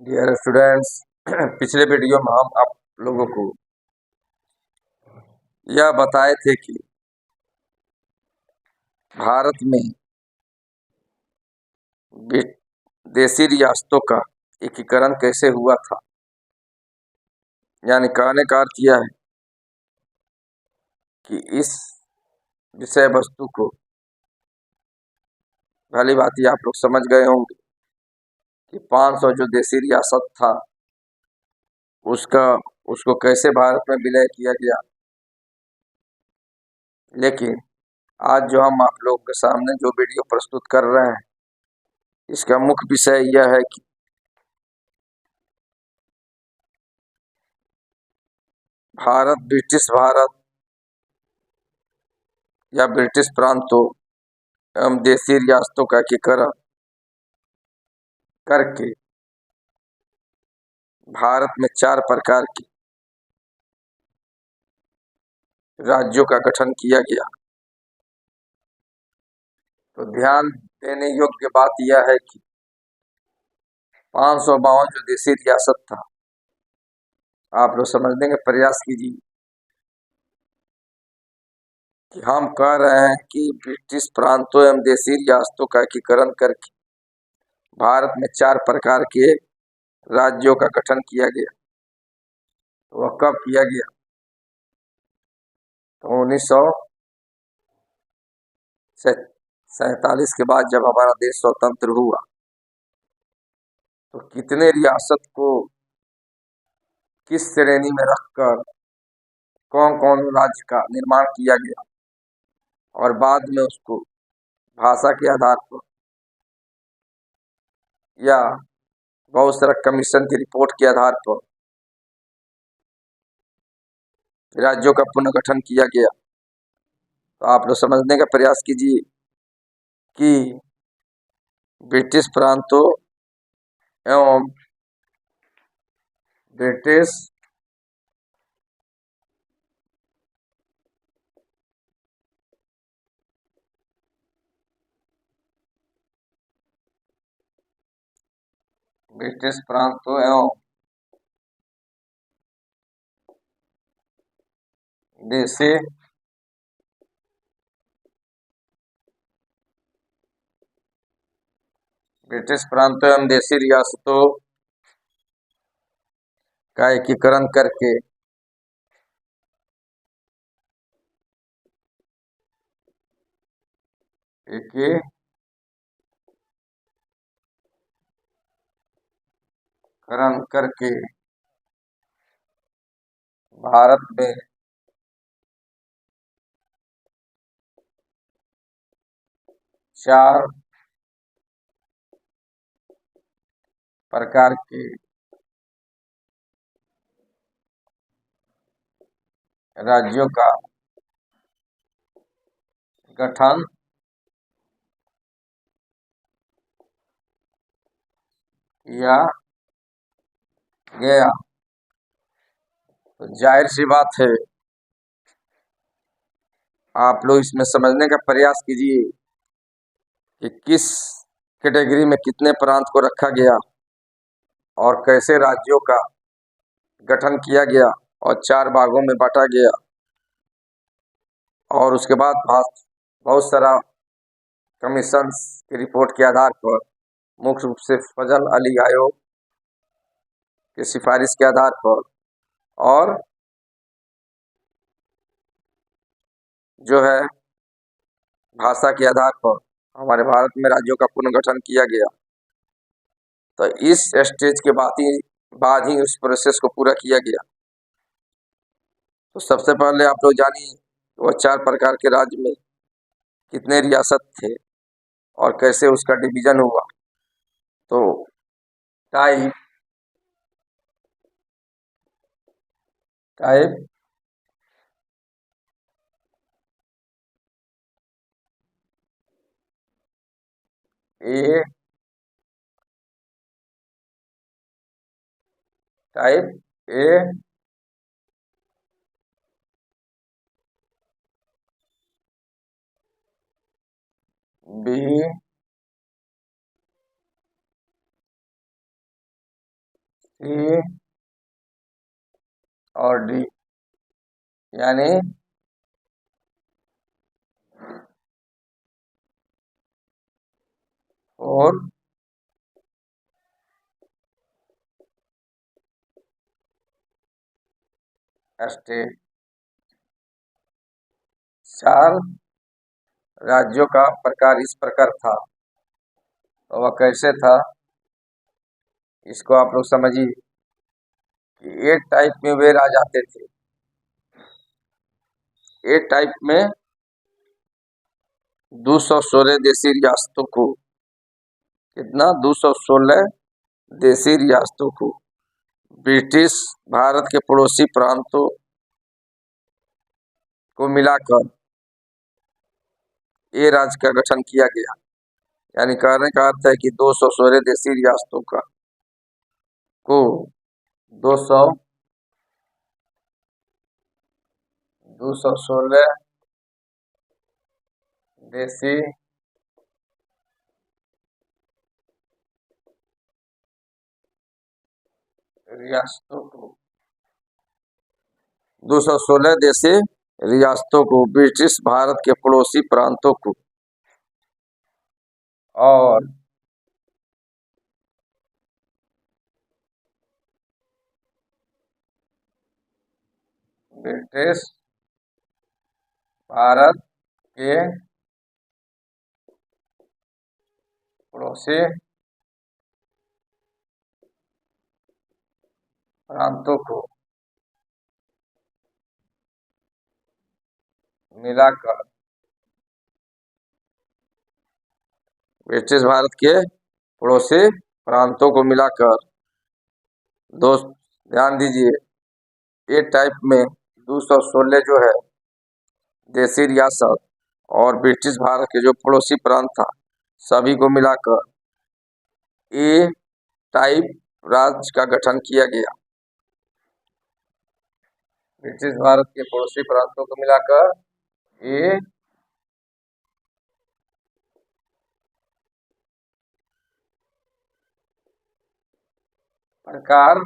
Dear students, पिछले video में हम आप लोगों को यह बताए थे कि भारत में देशी रियासतों का एकीकरण कैसे हुआ था। यानी कहने का अर्थ यह है कि इस विषय वस्तु को भली भांति आप लोग समझ गए होंगे कि 500 जो देशी रियासत था उसका उसको कैसे भारत में विलय किया गया। लेकिन आज जो हम आप लोगों के सामने जो वीडियो प्रस्तुत कर रहे हैं इसका मुख्य विषय यह है कि ब्रिटिश भारत या ब्रिटिश प्रांतों एवं देशी रियासतों का एकीकरण करके भारत में 4 प्रकार के राज्यों का गठन किया गया। तो ध्यान देने योग्य बात यह है कि 552 जो देशी रियासत था, आप लोग समझने का प्रयास कीजिए कि हम कह रहे हैं कि ब्रिटिश प्रांतों एवं देशी रियासतों का एकीकरण करके भारत में 4 प्रकार के राज्यों का गठन किया गया। तो वह कब किया गया? तो 1947 के बाद जब हमारा देश स्वतंत्र हुआ तो कितने रियासत को किस श्रेणी में रखकर कौन कौन राज्य का निर्माण किया गया और बाद में उसको भाषा के आधार पर या बहुत सारा कमीशन की रिपोर्ट के आधार पर राज्यों का पुनर्गठन किया गया। तो आप लोग समझने का प्रयास कीजिए कि ब्रिटिश प्रांतों एवं ब्रिटिश ब्रिटिश प्रांतों एवं देशी ब्रिटिश प्रांतों एवं देशी रियासतों का एकीकरण करके भारत में 4 प्रकार के राज्यों का गठन किया गया। तो जाहिर सी बात है, आप लोग इसमें समझने का प्रयास कीजिए कि किस कैटेगरी में कितने प्रांत को रखा गया और कैसे राज्यों का गठन किया गया और 4 भागों में बांटा गया। और उसके बाद बहुत सारा कमीशन की रिपोर्ट के आधार पर, मुख्य रूप से फजल अली आयोग की सिफारिश के आधार पर और जो है भाषा के आधार पर हमारे भारत में राज्यों का पुनर्गठन किया गया। तो इस स्टेज के बाद ही उस प्रोसेस को पूरा किया गया। तो सबसे पहले आप लोग जानिए वो 4 प्रकार के राज्य में कितने रियासत थे और कैसे उसका डिवीजन हुआ। तो type type A, type A, B, C और डी, यानी फोर स्टेट, 4 राज्यों का प्रकार इस प्रकार था। तो वह कैसे था, इसको आप लोग समझिए कि एक टाइप में वे राज आते थे। एक टाइप में 216 देशी रियासतों को, कितना, 216 देशी रियासतों को ब्रिटिश भारत के पड़ोसी प्रांतों को मिलाकर ये राज्य का गठन किया गया। यानी कहने का अर्थ है कि 216 देशी रियासतों का को 216 देशी रियासतों को 216 देशी रियासतों को ब्रिटिश भारत के पड़ोसी प्रांतों को और ब्रिटिश भारत के पड़ोसी प्रांतों को मिलाकर ब्रिटिश भारत के पड़ोसी प्रांतों को मिलाकर, दोस्त ध्यान दीजिए, ए टाइप में 216 जो है देशी रियासत और ब्रिटिश भारत के जो पड़ोसी प्रांत था सभी को मिलाकर ए टाइप राज्य का गठन किया गया। ब्रिटिश भारत के पड़ोसी प्रांतों को मिलाकर ए प्रकार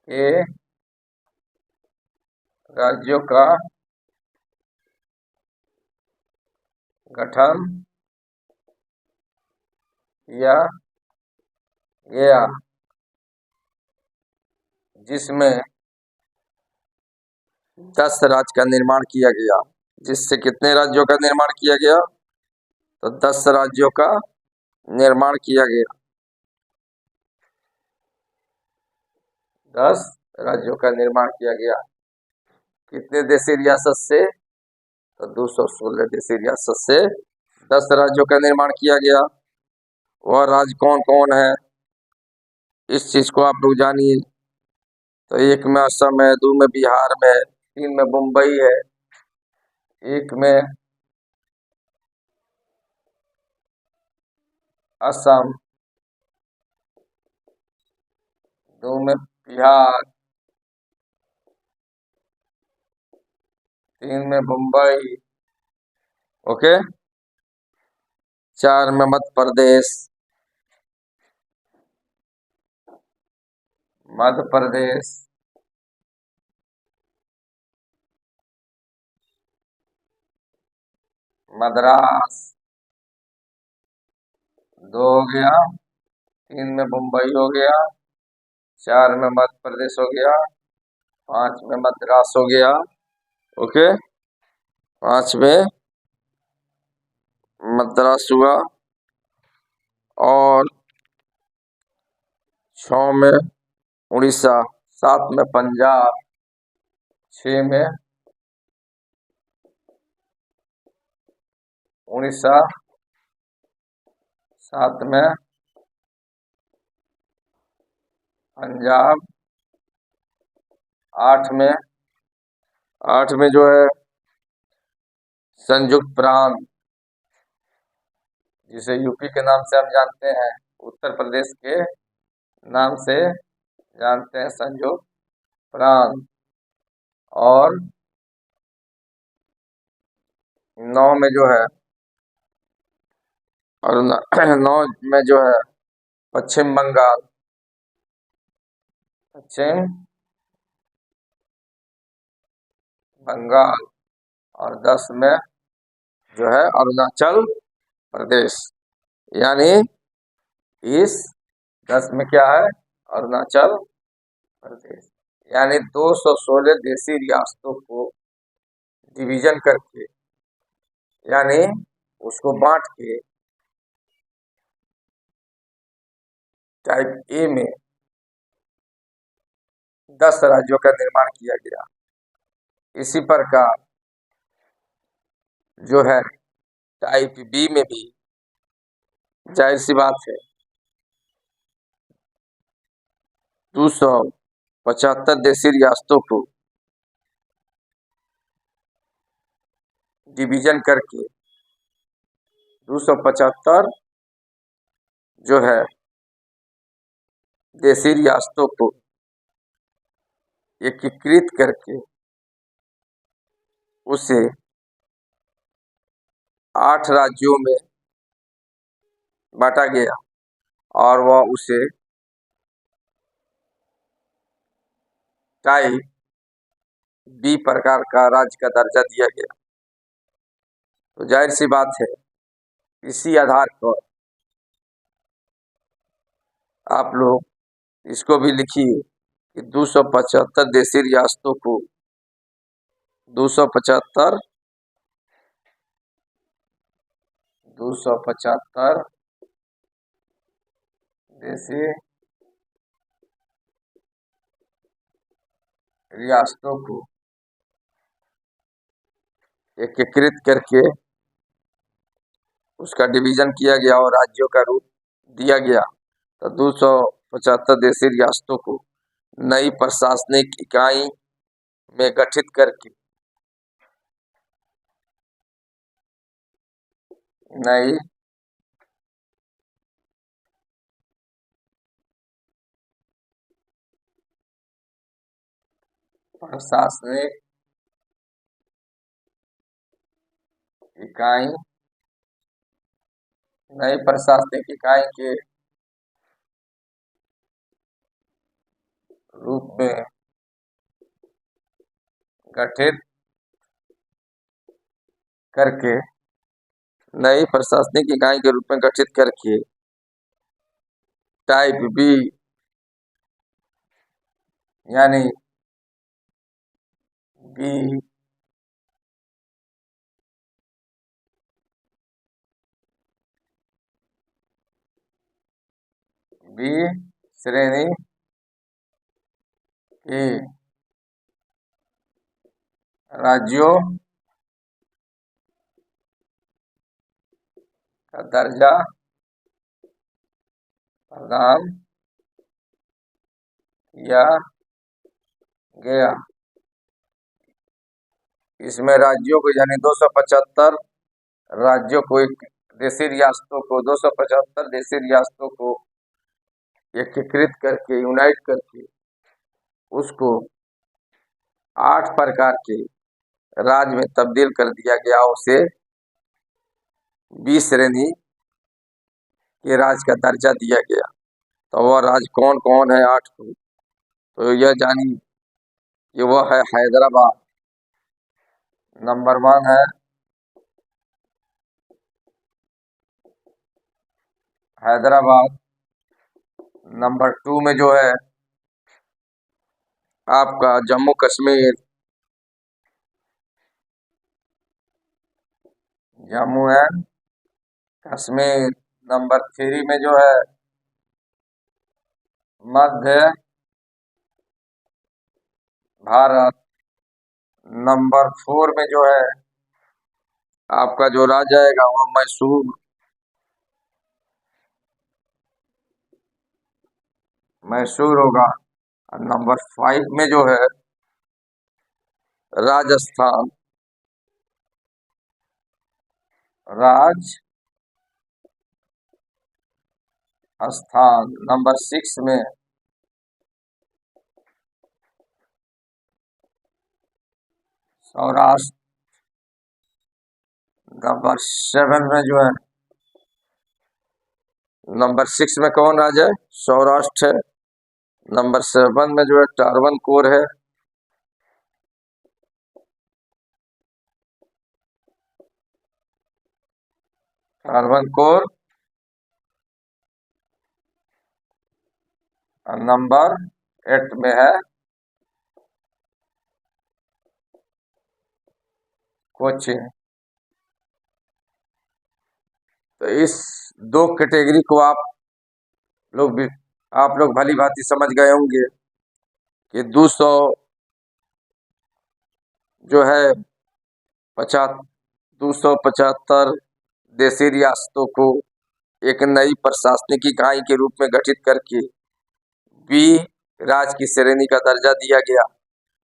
के राज्यों का गठन किया गया, जिसमें 10 राज्य का निर्माण किया गया। जिससे कितने राज्यों का निर्माण किया गया, तो 10 राज्यों का निर्माण किया गया। 10 राज्यों का निर्माण किया गया। कितने देशी रियासत से, तो 216 देशी रियासत से 10 राज्यों का निर्माण किया गया। वह राज्य कौन कौन है, इस चीज को आप लोग जानिए। तो एक में असम है, 2 में बिहार में, 3 में मुंबई है, 1 में असम, 2 में बिहार, 3 में मुंबई, ओके, 4 में मध्य प्रदेश, मद्रास, 2 हो गया, 3 में मुंबई हो गया, 4 में मध्य प्रदेश हो गया, 5 में मद्रास हो गया, ओके, 5 में मद्रास हुआ, और 6 में उड़ीसा, 7 में पंजाब, 6 में उड़ीसा, 7 में पंजाब, 8 में जो है संयुक्त प्रांत, जिसे यूपी के नाम से हम जानते हैं, उत्तर प्रदेश के नाम से जानते हैं, संयुक्त प्रांत। और 9 में जो है, और 9 में जो है पश्चिम बंगाल, पश्चिम बंगाल और 10 में जो है अरुणाचल प्रदेश। यानी इस 10 में क्या है? अरुणाचल प्रदेश। यानी 216 देशी रियासतों को डिवीजन करके, यानी उसको बांट के टाइप ए में 10 राज्यों का निर्माण किया गया। इसी प्रकार जो है टाइप बी में भी जाहिर सी बात है 275 देशी रियासतों को डिवीजन करके 275 जो है देशी रियासतों को एकीकृत करके उसे 8 राज्यों में बांटा गया और वह उसे टाइप बी प्रकार का राज्य का दर्जा दिया गया। तो जाहिर सी बात है इसी आधार पर आप लोग इसको भी लिखिए कि 275 देशी रियासतों को 275 देशी रियासतों को एकीकृत करके उसका डिवीजन किया गया और राज्यों का रूप दिया गया। तो 275 देशी रियासतों को नई प्रशासनिक इकाई में गठित करके नई प्रशासनिक इकाई नई प्रशासनिक इकाई के रूप में गठित करके नई प्रशासनिक इकाई के रूप में गठित करके टाइप बी यानी बी बी श्रेणी के राज्यों का दर्जा प्रदान किया गया। इसमें राज्यों को यानी 275 राज्यों को देशी रियासतों को 275 देशी रियासतों को एकीकृत करके यूनाइट करके उसको 8 प्रकार के राज्य में तब्दील कर दिया गया। उसे बी श्रेणी के राज्य का दर्जा दिया गया। तो वह राज्य कौन कौन है 8 को? तो यह जानिए कि वह है हैदराबाद नंबर 1 है, हैदराबाद। नंबर 2 में जो है आपका जम्मू कश्मीर, जम्मू एंड कश्मीर। नंबर 3 में जो है मध्य भारत। नंबर 4 में जो है आपका जो राज्य आएगा वो मैसूर, मैसूर होगा। और नंबर 5 में जो है राजस्थान, राजस्थान। नंबर 6 में सौराष्ट्र। नंबर 7 में जो है नंबर 6 में कौन राज्य है? सौराष्ट्र है। नंबर 7 में जो है ट्रावनकोर है। ट्रावनकोर। नंबर 8 में है कोचीन। तो इस दो कैटेगरी को आप लोग भली भांति समझ गए होंगे कि 200 जो है 275 देशी रियासतों को एक नई प्रशासनिक इकाई के रूप में गठित करके बी राज्य की श्रेणी का दर्जा दिया गया।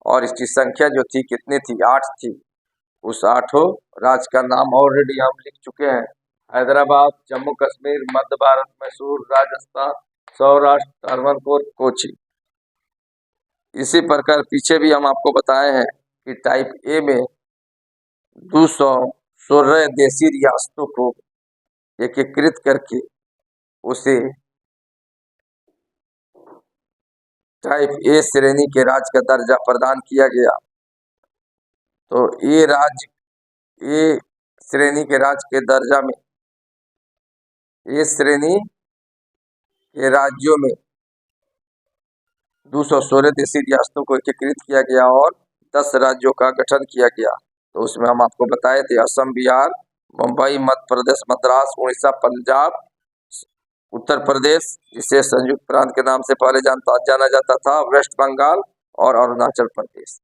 और इसकी संख्या जो थी कितनी थी? 8 थी। उस 8 राज्य का नाम ऑलरेडी हम लिख चुके हैं। हैदराबाद, जम्मू कश्मीर, मध्य भारत, मैसूर, राजस्थान, सौराष्ट्र, ट्रावनकोर, कोची। इसी प्रकार पीछे भी हम आपको बताए हैं कि टाइप ए में 216 देशी रियासतों को एकीकृत करके उसे टाइप ए श्रेणी के राज्य का दर्जा प्रदान किया गया। तो ए श्रेणी के राज्य के दर्जा में ए श्रेणी के राज्यों में 216 देशी रियासतों को एकीकृत किया गया और 10 राज्यों का गठन किया गया। तो उसमें हम आपको बताए थे असम, बिहार, मुंबई, मध्य प्रदेश, मद्रास, उड़ीसा, पंजाब, उत्तर प्रदेश, जिसे संयुक्त प्रांत के नाम से पहले जाना जाता था, वेस्ट बंगाल और अरुणाचल प्रदेश।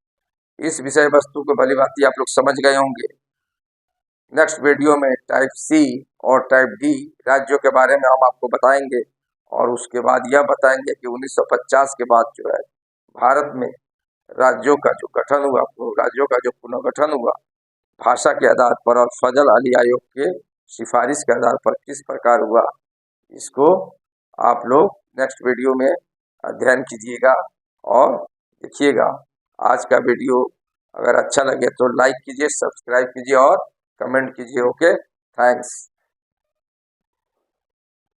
इस विषय वस्तु को भली भांति आप लोग समझ गए होंगे। नेक्स्ट वीडियो में टाइप सी और टाइप डी राज्यों के बारे में हम आपको बताएंगे और उसके बाद यह बताएंगे कि 1950 के बाद जो है भारत में राज्यों का जो गठन हुआ, राज्यों का जो पुनर्गठन हुआ भाषा के आधार पर और फजल अली आयोग के सिफारिश के आधार पर किस प्रकार हुआ, इसको आप लोग नेक्स्ट वीडियो में अध्ययन कीजिएगा और देखिएगा। आज का वीडियो अगर अच्छा लगे तो लाइक कीजिए, सब्सक्राइब कीजिए और कमेंट कीजिए। Okay, thanks.